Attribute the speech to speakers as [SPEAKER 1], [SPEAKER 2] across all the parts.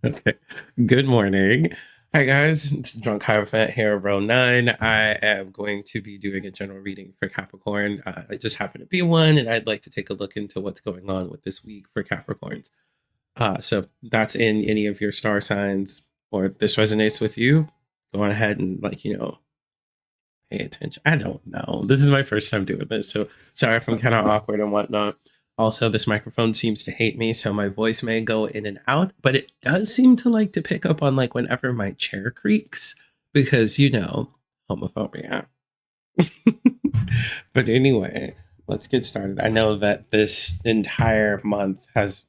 [SPEAKER 1] Okay. Good morning. Hi guys, it's Drunk Hierophant here, row 9. I am going to be doing a general reading for Capricorn. I just happen to be one, and I'd like to take a look into what's going on with this week for Capricorns. So if that's in any of your star signs or if this resonates with you, go on ahead and pay attention. I don't know. This is my first time doing this, so sorry if I'm kind of awkward and whatnot. Also, this microphone seems to hate me, so my voice may go in and out, but it does seem to like to pick up on like whenever my chair creaks because, homophobia. But anyway, let's get started. I know that this entire it's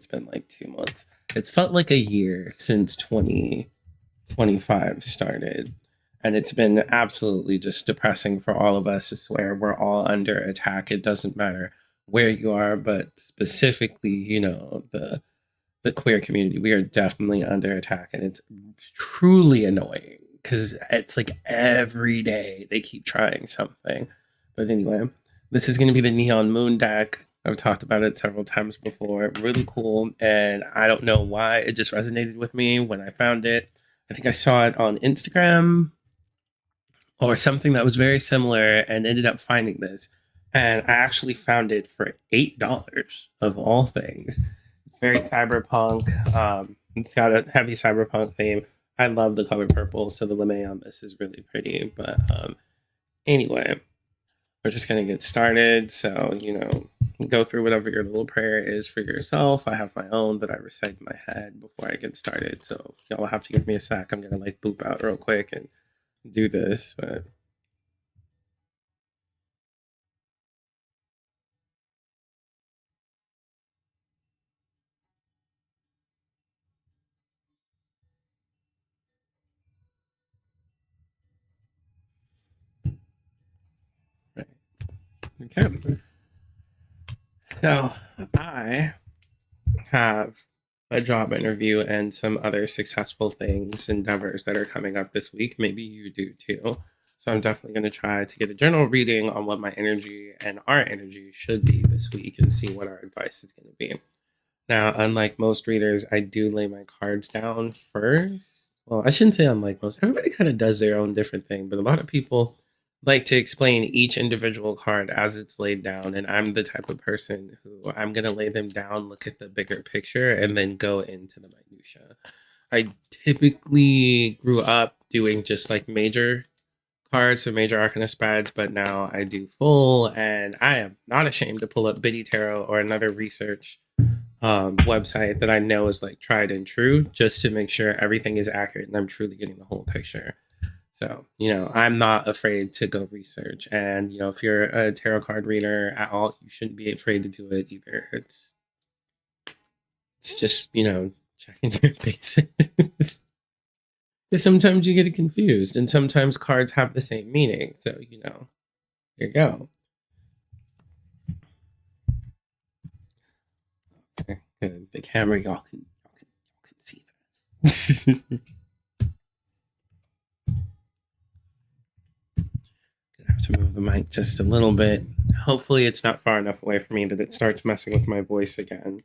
[SPEAKER 1] been like 2 months. It's felt like a year since 2025 started. And it's been absolutely just depressing for all of us. I swear we're all under attack. It doesn't matter where you are, but specifically, the queer community, we are definitely under attack, and it's truly annoying because it's like every day they keep trying something. But anyway, this is going to be the Neon Moon deck. I've talked about it several times before. Really cool, and I don't know why it just resonated with me when I found it. I think I saw it on Instagram or something that was very similar and ended up finding this. And I actually found it for $8 of all things. Very cyberpunk. It's got a heavy cyberpunk theme. I love the color purple, so the lame on this is really pretty. But anyway, we're just gonna get started. So, go through whatever your little prayer is for yourself. I have my own that I recite in my head before I get started. So y'all have to give me a sec. I'm gonna like boop out real quick and do this, but right. Okay. So I have a job interview and some other successful things, endeavors that are coming up this week. Maybe you do too. So I'm definitely going to try to get a general reading on what my energy and our energy should be this week and see what our advice is going to be. Now, unlike most readers, I do lay my cards down first. Well, I shouldn't say unlike most. Everybody kind of does their own different thing, but a lot of people like to explain each individual card as it's laid down. And I'm the type of person who I'm going to lay them down, look at the bigger picture, and then go into the minutia. I typically grew up doing just like major cards, so major arcana spreads, but now I do full, and I am not ashamed to pull up Biddy Tarot or another research website that I know is like tried and true, just to make sure everything is accurate and I'm truly getting the whole picture. So, I'm not afraid to go research. And, if you're a tarot card reader at all, you shouldn't be afraid to do it either. It's just, checking your bases. Because sometimes you get it confused, and sometimes cards have the same meaning. So, here you go. Okay, good. The camera, y'all can see this. I have to move the mic just a little bit. Hopefully, it's not far enough away from me that it starts messing with my voice again.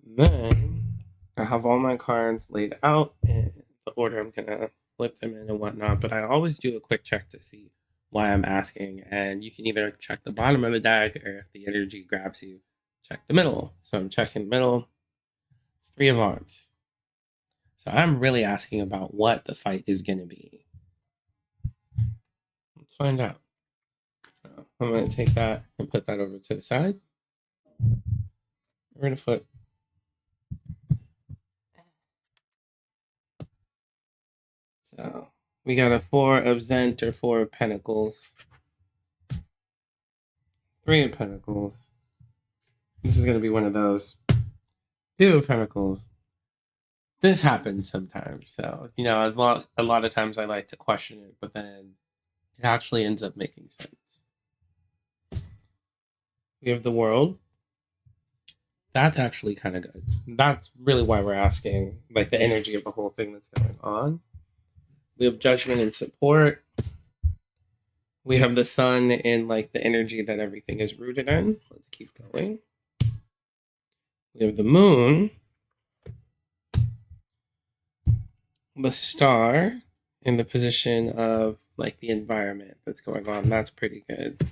[SPEAKER 1] Then I have all my cards laid out in the order I'm gonna flip them in and whatnot. But I always do a quick check to see why I'm asking, and you can either check the bottom of the deck, or if the energy grabs you, check the middle. So I'm checking the middle. Three of Arms. So I'm really asking about what the fight is gonna be. Let's find out. So I'm gonna take that and put that over to the side. We're gonna flip. So we got a Four of Zent or Four of Pentacles. Three of Pentacles. This is going to be one of those. Two of Pentacles. This happens sometimes. So, a lot of times I like to question it, but then it actually ends up making sense. We have the World. That's actually kind of good. That's really why we're asking, like, the energy of the whole thing that's going on. We have Judgment and Support. We have the sun in like the energy that everything is rooted in. Let's keep going. We have the moon, the star in the position of like the environment that's going on. That's pretty good.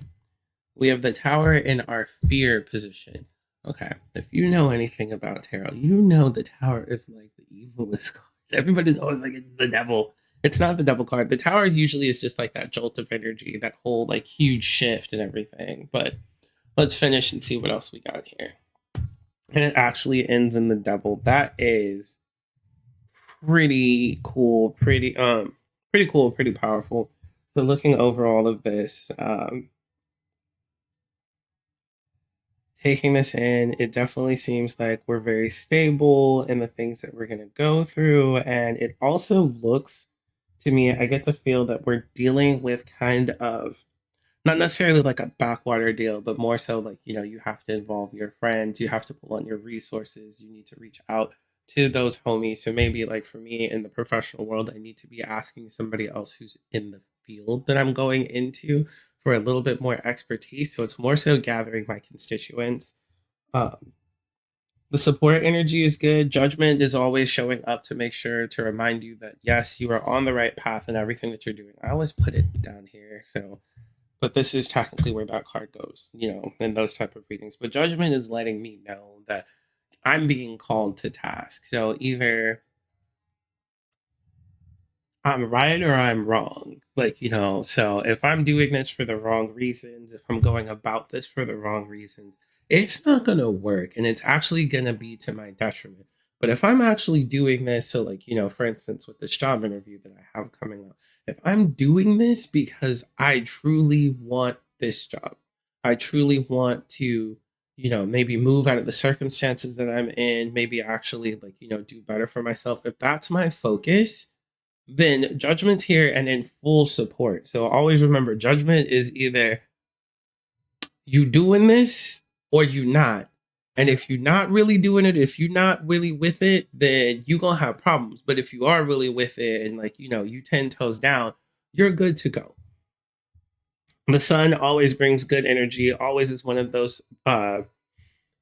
[SPEAKER 1] We have the tower in our fear position. Okay, if you know anything about tarot, you know the tower is like the evilest card. Everybody's always like, it's the devil. It's not the devil card. The tower usually is just like that jolt of energy, that whole like huge shift and everything. But let's finish and see what else we got here. And it actually ends in the devil. That is pretty cool, pretty cool, pretty powerful. So looking over all of this, taking this in, it definitely seems like we're very stable in the things that we're going to go through. And it also looks to me, I get the feel that we're dealing with kind of not necessarily like a backwater deal, but more so like, you have to involve your friends, you have to pull on your resources, you need to reach out to those homies. So maybe like for me in the professional world, I need to be asking somebody else who's in the field that I'm going into for a little bit more expertise. So it's more so gathering my constituents. Um, the support energy is good. Judgment is always showing up to make sure to remind you that yes, you are on the right path in everything that you're doing. I always put it down here. So but this is technically where that card goes, in those type of readings. But judgment is letting me know that I'm being called to task. So either I'm right or I'm wrong. Like, so if I'm doing this for the wrong reasons, if I'm going about this for the wrong reasons, it's not going to work and it's actually going to be to my detriment. But if I'm actually doing this, so like, for instance, with this job interview that I have coming up, if I'm doing this because I truly want this job, I truly want to, maybe move out of the circumstances that I'm in, maybe actually like, do better for myself. If that's my focus, then judgment's here and in full support. So always remember judgment is either you doing this or you not. And if you're not really doing it, if you're not really with it, then you're gonna have problems. But if you are really with it and like, you 10 toes down, you're good to go. The sun always brings good energy, always is one of those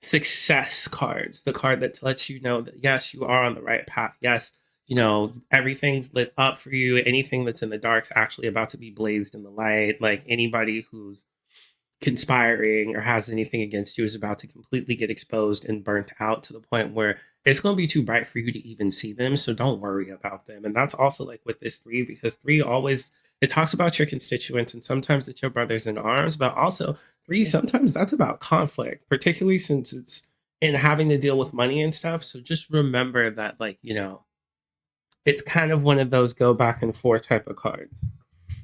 [SPEAKER 1] success cards, the card that lets you know that yes, you are on the right path. Yes, everything's lit up for you. Anything that's in the dark's actually about to be blazed in the light. Like anybody who's conspiring or has anything against you is about to completely get exposed and burnt out to the point where it's going to be too bright for you to even see them. So don't worry about them. And that's also like with this three, because three always, it talks about your constituents and sometimes it's your brothers in arms, but also three, sometimes that's about conflict, particularly since it's in having to deal with money and stuff. So just remember that, like, it's kind of one of those go back and forth type of cards.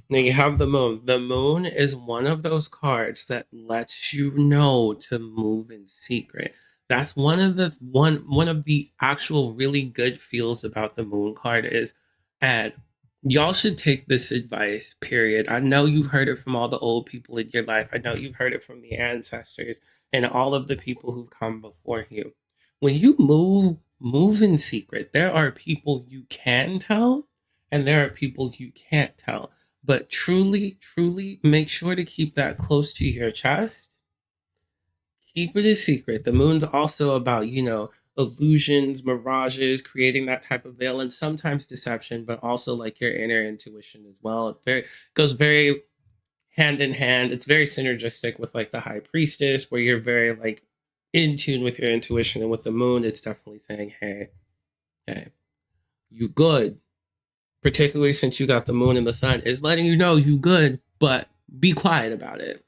[SPEAKER 1] Now you have the moon. The moon is one of those cards that lets you know to move in secret. That's one of the actual really good feels about the moon card is, and y'all should take this advice, period. I know you've heard it from all the old people in your life. I know you've heard it from the ancestors and all of the people who've come before you. When you move in secret. There are people you can tell and there are people you can't tell, but truly, truly make sure to keep that close to your chest. Keep it a secret. The moon's also about, illusions, mirages, creating that type of veil, and sometimes deception, but also like your inner intuition as well. It goes very hand in hand. It's very synergistic with like the high priestess, where you're very like in tune with your intuition, and with the moon, it's definitely saying, hey, hey, you good, particularly since you got the moon and the sun, is letting you know you good, but be quiet about it.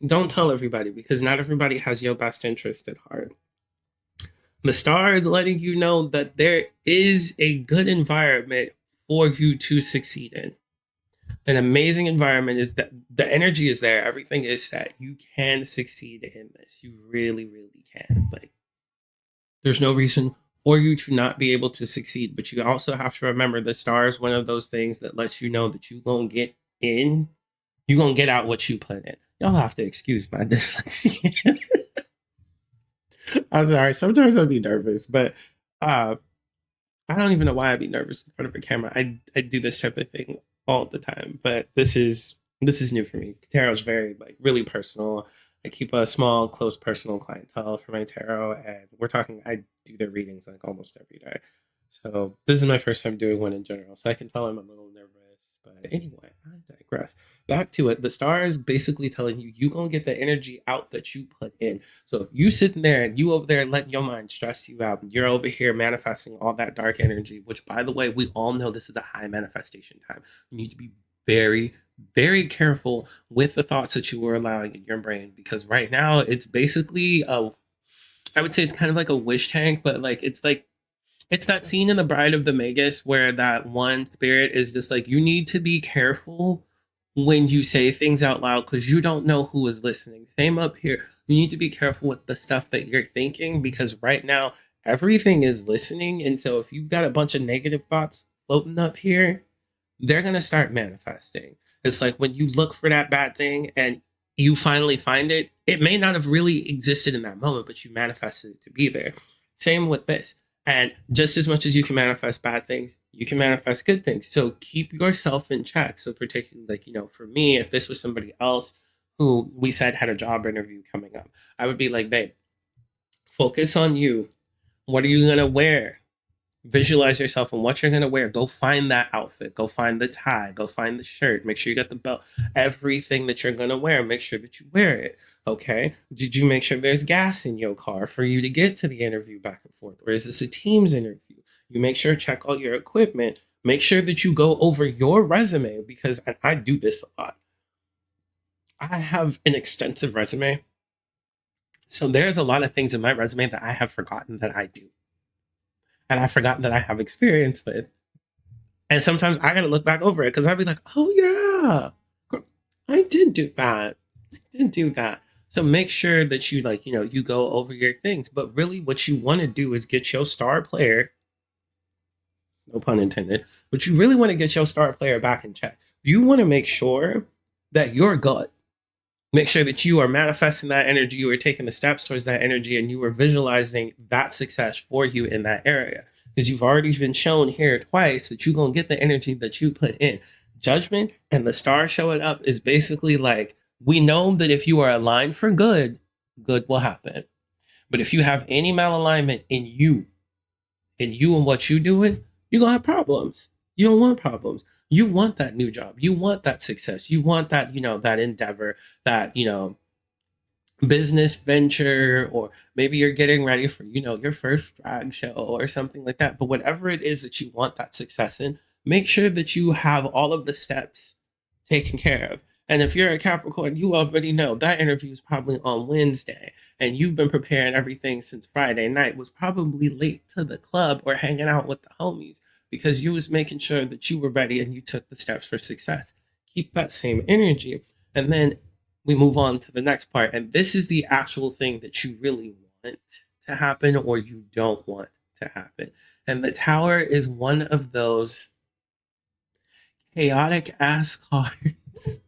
[SPEAKER 1] Don't tell everybody because not everybody has your best interest at heart. The star is letting you know that there is a good environment for you to succeed in. An amazing environment is that the energy is there, everything is set. You can succeed in this. You really, really can. Like, there's no reason for you to not be able to succeed. But you also have to remember the star is one of those things that lets you know that you're going to get in, you're going to get out what you put in. Y'all have to excuse my dyslexia. I'm sorry. Sometimes I'd be nervous, but uh, I don't even know why I'd be nervous in front of a camera. I do this type of thing all the time, but this is this is new for me. Tarot's very like really personal. I keep a small, close personal clientele for my tarot, and we're talking. I do their readings like almost every day. So this is my first time doing one in general, so I can tell I'm a little nervous. But anyway, I digress. Back to it. The star is basically telling you you gonna get the energy out that you put in. So if you sitting there and you over there letting your mind stress you out, and you're over here manifesting all that dark energy, which by the way, we all know this is a high manifestation time. You need to be very, very careful with the thoughts that you are allowing in your brain, because right now it's basically I would say it's kind of like a wish tank, but like it's that scene in The Bride of the Magus where that one spirit is just like, you need to be careful when you say things out loud because you don't know who is listening. Same up here. You need to be careful with the stuff that you're thinking because right now everything is listening. And so if you've got a bunch of negative thoughts floating up here, they're going to start manifesting. It's like when you look for that bad thing and you finally find it, it may not have really existed in that moment, but you manifested it to be there. Same with this. And just as much as you can manifest bad things, you can manifest good things. So keep yourself in check. So particularly like, for me, if this was somebody else who we said had a job interview coming up, I would be like, babe, focus on you. What are you going to wear? Visualize yourself and what you're going to wear. Go find that outfit. Go find the tie. Go find the shirt. Make sure you got the belt. Everything that you're going to wear, make sure that you wear it. Okay. Did you make sure there's gas in your car for you to get to the interview back and forth? Or is this a Teams interview? You make sure check all your equipment. Make sure that you go over your resume because and I do this a lot. I have an extensive resume. So there's a lot of things in my resume that I have forgotten that I do. And I've forgotten that I have experience with. And sometimes I gotta look back over it because I'd be like, oh yeah, I did do that. I did do that. So make sure that you you go over your things. But really what you want to do is get your star player, no pun intended, but you really want to get your star player back in check. You want to make sure that you're good. Make sure that you are manifesting that energy, you are taking the steps towards that energy, and you are visualizing that success for you in that area. Because you've already been shown here twice that you're going to get the energy that you put in. Judgment and the star showing up is basically like, we know that if you are aligned for good, good will happen. But if you have any malalignment in you and what you're doing, you're going to have problems. You don't want problems. You want that new job. You want that success. You want that, that endeavor, that, business venture, or maybe you're getting ready for, your first drag show or something like that. But whatever it is that you want that success in, make sure that you have all of the steps taken care of. And if you're a Capricorn, you already know that interview is probably on Wednesday and you've been preparing everything since Friday night, was probably late to the club or hanging out with the homies because you was making sure that you were ready and you took the steps for success. Keep that same energy. And then we move on to the next part. And this is the actual thing that you really want to happen or you don't want to happen. And the Tower is one of those chaotic ass cards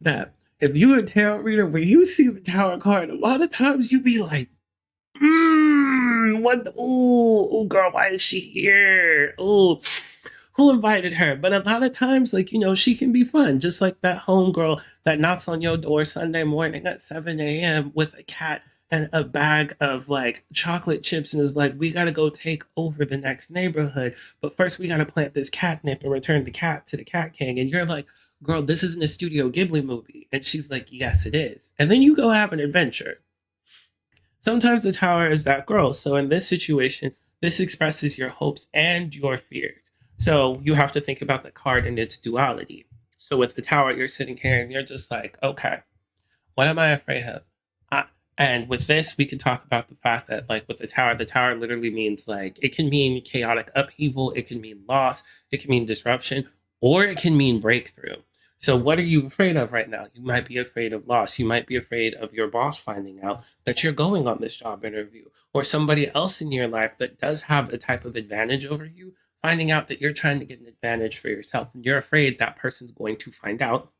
[SPEAKER 1] that if you're a tarot reader, when you see the Tower card, a lot of times you be like, what? Oh, girl, why is she here? Oh, who invited her? But a lot of times, she can be fun, just like that homegirl that knocks on your door Sunday morning at 7 a.m. with a cat and a bag of chocolate chips and is like, we got to go take over the next neighborhood. But first, we got to plant this catnip and return the cat to the Cat King. And you're like, girl, this isn't a Studio Ghibli movie. And she's like, yes, it is. And then you go have an adventure. Sometimes the Tower is that girl. So in this situation, this expresses your hopes and your fears. So you have to think about the card in its duality. So with the Tower, you're sitting here and you're just like, okay, what am I afraid of? And with this, we can talk about the fact that with the Tower literally means it can mean chaotic upheaval, it can mean loss, it can mean disruption, or it can mean breakthrough. So what are you afraid of right now? You might be afraid of loss. You might be afraid of your boss finding out that you're going on this job interview, or somebody else in your life that does have a type of advantage over you, finding out that you're trying to get an advantage for yourself. And you're afraid that person's going to find out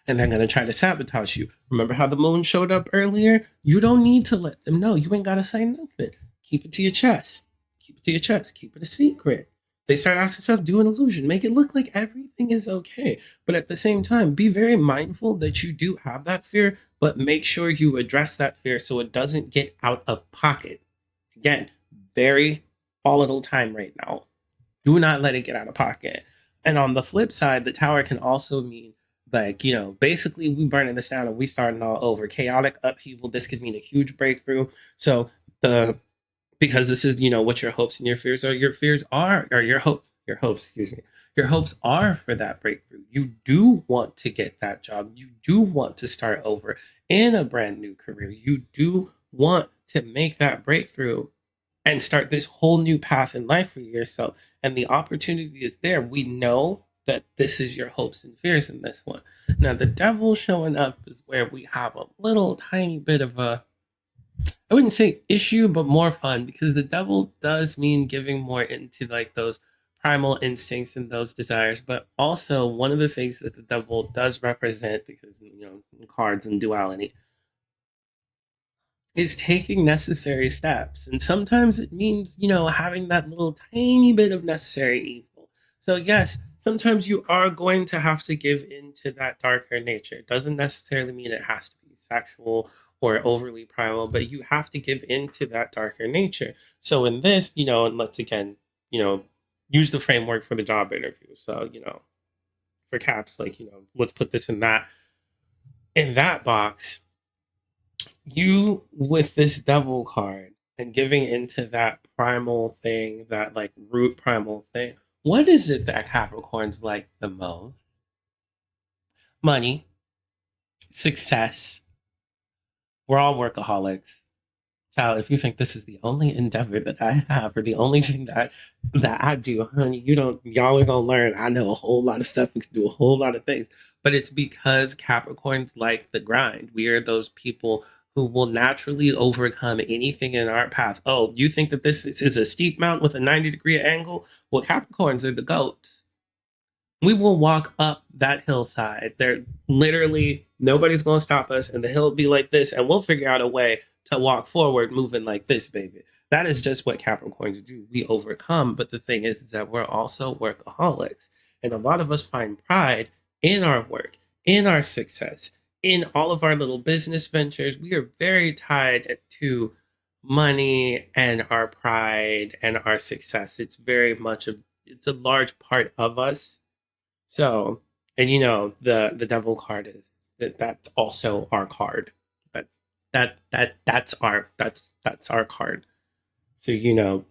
[SPEAKER 1] and they're going to try to sabotage you. Remember how the moon showed up earlier? You don't need to let them know. You ain't got to say nothing. Keep it to your chest. Keep it to your chest. Keep it a secret. They start asking stuff, do an illusion, make it look like everything is okay. But at the same time, be very mindful that you do have that fear, but make sure you address that fear so it doesn't get out of pocket. Again, very volatile time right now. Do not let it get out of pocket. And on the flip side, the tower can also mean like, basically we burning this down and we starting all over. Chaotic upheaval. This could mean a huge breakthrough. So the because this is, what your hopes and your fears are. Your fears are or your hopes, excuse me. Your hopes are for that breakthrough. You do want to get that job. You do want to start over in a brand new career. You do want to make that breakthrough and start this whole new path in life for yourself. And the opportunity is there. We know that this is your hopes and fears in this one. Now, the devil showing up is where we have a little tiny bit of a, I wouldn't say issue, but more fun because the devil does mean giving more into like those primal instincts and those desires. But also, one of the things that the devil does represent, because, cards and duality, is taking necessary steps. And sometimes it means, having that little tiny bit of necessary evil. So, yes, sometimes you are going to have to give into that darker nature. It doesn't necessarily mean it has to be sexual or overly primal, but you have to give into that darker nature. So, in this, and let's again, use the framework for the job interview. So, for caps, like, let's put this in that box. You with this devil card and giving into that primal thing, that like root primal thing, what is it that Capricorns like the most? Money, success. We're all workaholics. Child, if you think this is the only endeavor that I have or the only thing that I do, honey, y'all are gonna learn. I know a whole lot of stuff and can do a whole lot of things. But it's because Capricorns like the grind. We are those people who will naturally overcome anything in our path. Oh, you think that this is a steep mountain with a 90-degree angle? Well, Capricorns are the goats. We will walk up that hillside. There literally nobody's gonna stop us, and the hill will be like this, and we'll figure out a way to walk forward moving like this, baby. That is just what Capricorns do. We overcome, but the thing is that we're also workaholics. And a lot of us find pride in our work, in our success, in all of our little business ventures. We are very tied to money and our pride and our success. It's a large part of us. So, and the devil card is that's also our card. But that's our card. So,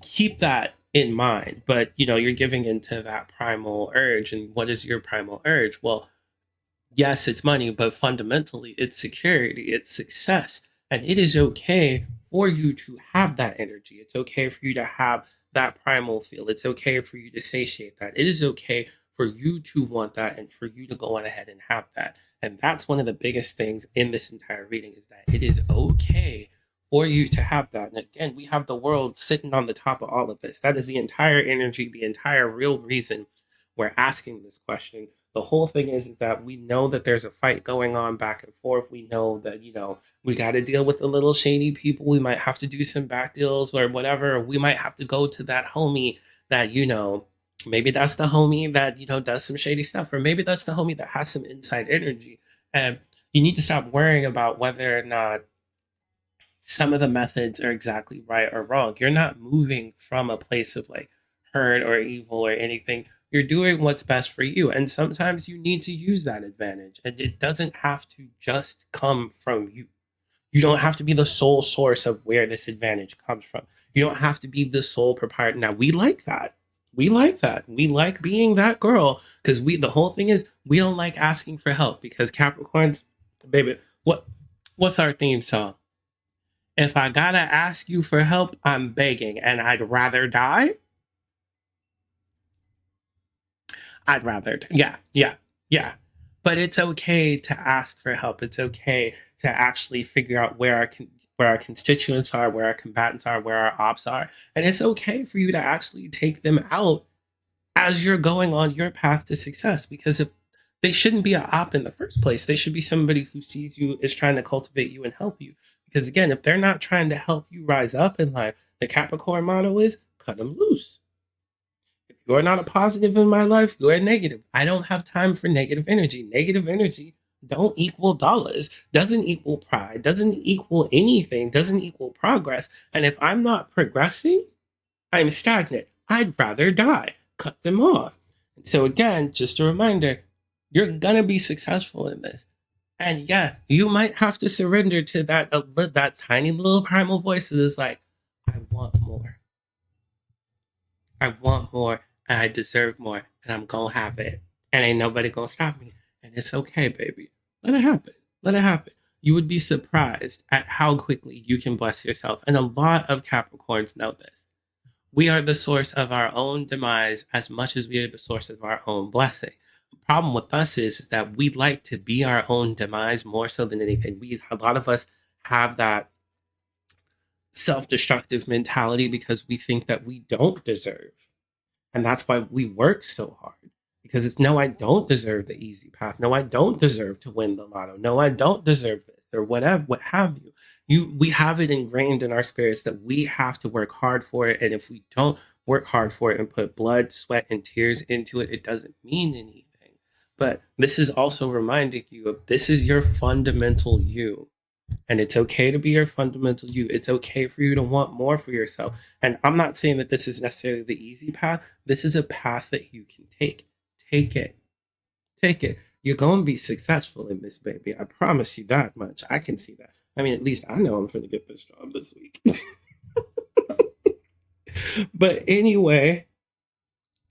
[SPEAKER 1] keep that in mind. But you're giving into that primal urge. And what is your primal urge? Well, yes, it's money, but fundamentally, it's security, it's success. And it is okay for you to have that energy. It's okay for you to have that primal feel. It's okay for you to satiate that. It is okay for you to want that and for you to go on ahead and have that. And that's one of the biggest things in this entire reading is that it is okay for you to have that. And again, we have the world sitting on the top of all of this. That is the entire energy, the entire real reason we're asking this question. The whole thing is that we know that there's a fight going on back and forth. We know that, we got to deal with the little shady people. We might have to do some back deals or whatever. We might have to go to that homie that, maybe that's the homie that, does some shady stuff. Or maybe that's the homie that has some inside energy. And you need to stop worrying about whether or not some of the methods are exactly right or wrong. You're not moving from a place of like hurt or evil or anything. You're doing what's best for you. And sometimes you need to use that advantage. And it doesn't have to just come from you. You don't have to be the sole source of where this advantage comes from. You don't have to be the sole proprietor. Now, we like that. We like that. We like being that girl because the whole thing is we don't like asking for help because Capricorns, baby, what's our theme song? If I gotta ask you for help, I'm begging, and I'd rather die. Yeah, yeah, yeah. But it's okay to ask for help. It's okay to actually figure out where our constituents are, where our combatants are, where our ops are, and it's okay for you to actually take them out as you're going on your path to success. Because if they shouldn't be a op in the first place, they should be somebody who sees you is trying to cultivate you and help you. Because again, if they're not trying to help you rise up in life, the Capricorn motto is cut them loose. You're not a positive in my life. You're a negative. I don't have time for negative energy. Negative energy don't equal dollars, doesn't equal pride, doesn't equal anything, doesn't equal progress. And if I'm not progressing, I'm stagnant. I'd rather die. Cut them off. So again, just a reminder, you're gonna be successful in this. And yeah, you might have to surrender to that tiny little primal voice that is like, I want more. I want more and I deserve more and I'm gonna have it. And ain't nobody gonna stop me. And it's okay, baby. Let it happen. Let it happen. You would be surprised at how quickly you can bless yourself. And a lot of Capricorns know this. We are the source of our own demise as much as we are the source of our own blessing. The problem with us is that we like to be our own demise more so than anything. A lot of us have that self-destructive mentality because we think that we don't deserve. And that's why we work so hard. Because it's no, I don't deserve the easy path. No, I don't deserve to win the lotto. No, I don't deserve this or whatever, what have you. We have it ingrained in our spirits that we have to work hard for it. And if we don't work hard for it and put blood, sweat, and tears into it, it doesn't mean anything. But this is also reminding you of this is your fundamental you. And it's okay to be your fundamental you. It's okay for you to want more for yourself. And I'm not saying that this is necessarily the easy path. This is a path that you can take. Take it. Take it. You're going to be successful in this, baby. I promise you that much. I can see that. I mean, at least I know I'm going to get this job this week. But anyway,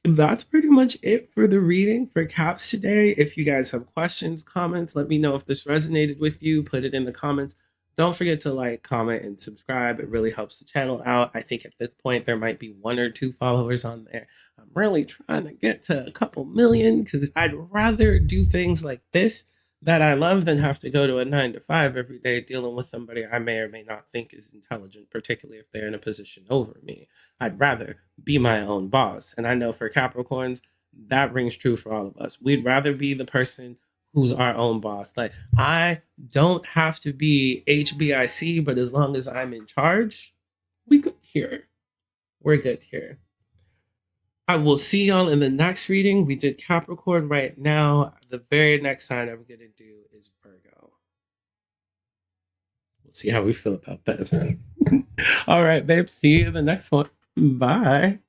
[SPEAKER 1] that's pretty much it for the reading for Caps today. If you guys have questions, comments, let me know if this resonated with you. Put it in the comments. Don't forget to like, comment, and subscribe. It really helps the channel out. I think at this point there might be 1 or 2 followers on there. I'm really trying to get to a couple million because I'd rather do things like this that I love than have to go to a 9 to 5 every day dealing with somebody I may or may not think is intelligent, particularly if they're in a position over me. I'd rather be my own boss. And I know for Capricorns, that rings true for all of us. We'd rather be the person who's our own boss. Like, I don't have to be HBIC, but as long as I'm in charge, we good here. We're good here. I will see y'all in the next reading. We did Capricorn right now. The very next sign I'm going to do is Virgo. We'll see how we feel about that. All right, babe. See you in the next one. Bye.